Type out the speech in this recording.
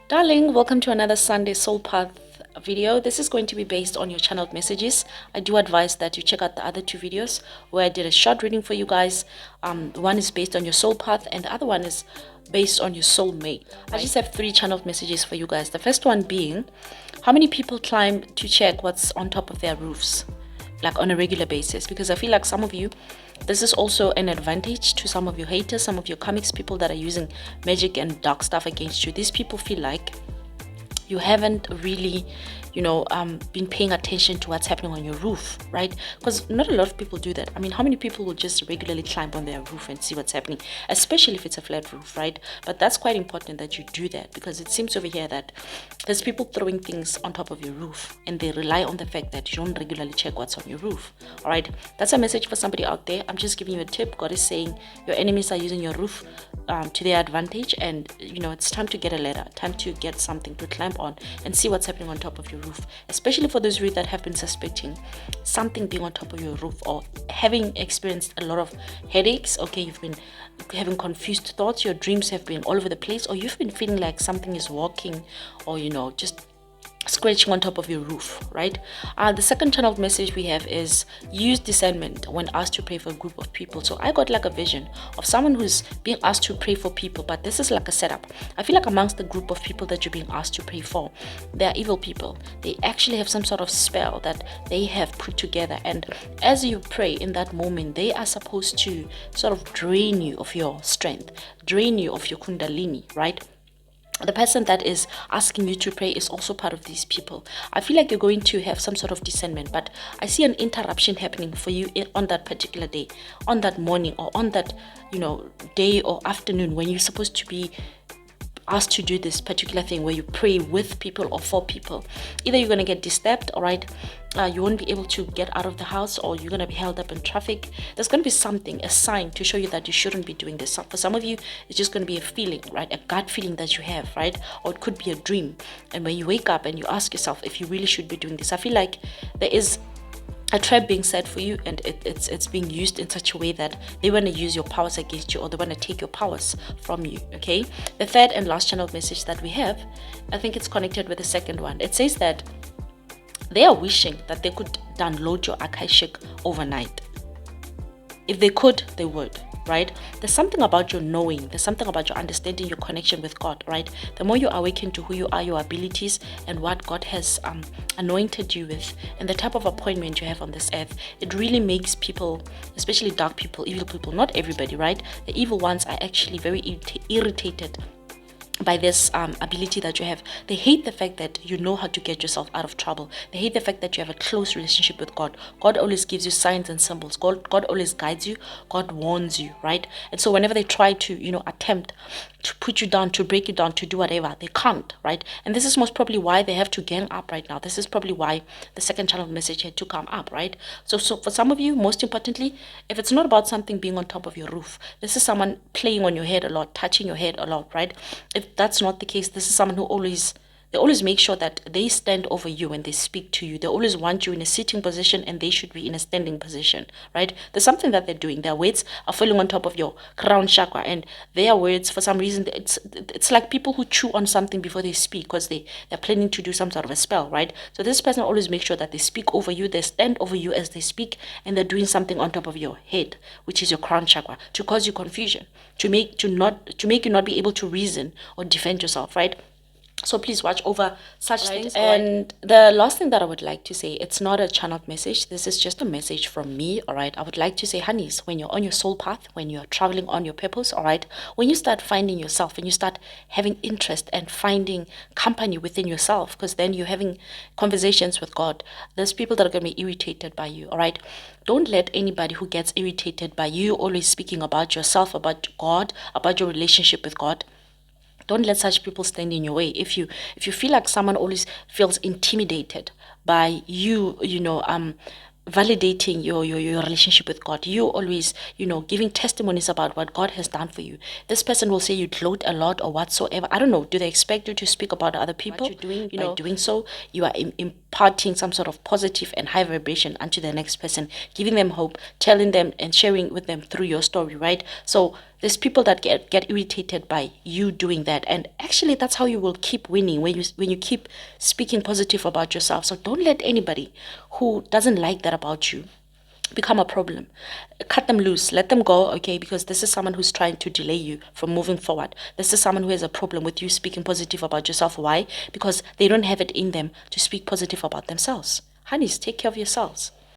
Darling, welcome to another Sunday Soul Path video. This is going to be based on your channeled messages. I do advise that you check out the other two videos where I did a short reading for you guys. One is based on your soul path and the other one is based on your soulmate. I just have three channeled messages for you guys. The first one being, how many people climb to check what's on top of their roofs, like on a regular basis? Because I feel like some of you, this is also an advantage to some of your haters, some of your comics, people that are using magic and dark stuff against you. These people feel like you haven't really, been paying attention to what's happening on your roof, right? Because not a lot of people do that. I mean, how many people will just regularly climb on their roof and see what's happening, especially if it's a flat roof, right? But that's quite important that you do that, because it seems over here that there's people throwing things on top of your roof and they rely on the fact that you don't regularly check what's on your roof. All right, that's a message for somebody out there. I'm just giving you a tip. God is saying your enemies are using your roof to their advantage, and it's time to get a ladder, time to get something to climb on and see what's happening on top of your roof, especially for those of you that have been suspecting something being on top of your roof or having experienced a lot of headaches. Okay, you've been having confused thoughts, your dreams have been all over the place, or you've been feeling like something is walking or just scratching on top of your roof, right? The second channeled message we have is, use discernment when asked to pray for a group of people. So I got like a vision of someone who's being asked to pray for people, but this is like a setup. I feel like amongst the group of people that you're being asked to pray for, they are evil people. They actually have some sort of spell that they have put together, and as you pray in that moment, they are supposed to sort of drain you of your strength, drain you of your kundalini, right? The person that is asking you to pray is also part of these people. I feel like you're going to have some sort of discernment, but I see an interruption happening for you on that particular day, on that morning, or on that day or afternoon when you're supposed to be asked to do this particular thing where you pray with people or for people. Either you're going to get disturbed, all right, you won't be able to get out of the house, or you're going to be held up in traffic. There's going to be something, a sign to show you that you shouldn't be doing this. For some of you, it's just going to be a feeling, right? A gut feeling that you have, right? Or it could be a dream, and when you wake up and you ask yourself if you really should be doing this. I feel like there is a trap being set for you, and it's being used in such a way that they want to use your powers against you, or they want to take your powers from you. Okay, the third and last channel message that we have, I think it's connected with the second one. It says that they are wishing that they could download your AKAISHIC overnight. If they could, they would, right? There's something about your knowing, there's something about your understanding, your connection with God, right? The more you awaken to who you are, your abilities, and what God has anointed you with, and the type of appointment you have on this earth, it really makes people, especially dark people, evil people, not everybody, right? The evil ones are actually very irritated by this ability that you have. They hate the fact that you know how to get yourself out of trouble. They hate the fact that you have a close relationship with God. God always gives you signs and symbols. God always guides you. God warns you, right? And so whenever they try to attempt to put you down, to break you down, to do whatever, they can't, right? And this is most probably why they have to gang up right now. This is probably why the second channel message had to come up, right? So for some of you, most importantly, if it's not about something being on top of your roof, this is someone playing on your head a lot, touching your head a lot, right? If that's not the case, this is someone who they always make sure that they stand over you when they speak to you. They always want you in a sitting position, and they should be in a standing position, right? There's something that they're doing. Their weights are falling on top of your crown chakra, and their words, for some reason, it's like people who chew on something before they speak, because they're planning to do some sort of a spell, right? So this person always makes sure that they speak over you, they stand over you as they speak, and they're doing something on top of your head, which is your crown chakra, to cause you confusion, to make you not be able to reason or defend yourself, right? So please watch over such things. And the last thing that I would like to say, it's not a channeled message. This is just a message from me, all right? I would like to say, honeys, when you're on your soul path, when you're traveling on your purpose, all right? When you start finding yourself, when you start having interest and finding company within yourself, because then you're having conversations with God, there's people that are going to be irritated by you, all right? Don't let anybody who gets irritated by you always speaking about yourself, about God, about your relationship with God, don't let such people stand in your way. If you feel like someone always feels intimidated by you, validating your relationship with God, you always, giving testimonies about what God has done for you, this person will say you gloat a lot or whatsoever. I don't know. Do they expect you to speak about other people? What you're doing, by doing so, you are imparting some sort of positive and high vibration onto the next person, giving them hope, telling them and sharing with them through your story, right? So There's people that get irritated by you doing that, and actually that's how you will keep winning, when you keep speaking positive about yourself. So don't let anybody who doesn't like that about you become a problem. Cut them loose, let them go, okay? Because this is someone who's trying to delay you from moving forward. This is someone who has a problem with you speaking positive about yourself. Why? Because they don't have it in them to speak positive about themselves. Honeys, take care of yourselves.